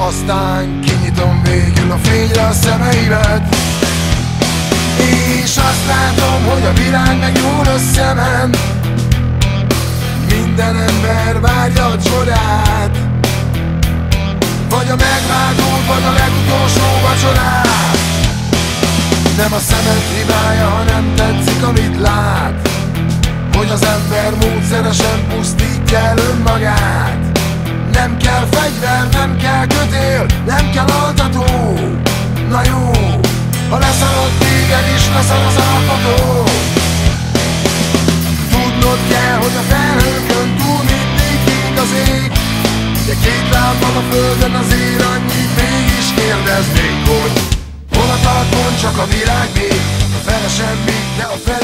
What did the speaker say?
Aztán kinyitom végül a fényre a szemeimet, és azt látom, hogy a világ megnyúl a szemen. Minden ember várja a csodát, vagy a megváltót, vagy a legutolsó vacsorát. Nem a szemed hibája, ha nem tetszik, amit lát, hogy az ember módszeresen pusztítja el önmagát. Nem kell fegyver, nem kell kötél, nem kell altató. Na jó, ha leszalad téged is, leszal az alkotó. Tudnod kell, hogy a felhőkön túl mindig kék az ég, de két lábbal a földön azért annyit mégis kérdeznék, hogy hol a talpon csak a világ vég, a fele semmi, de a fele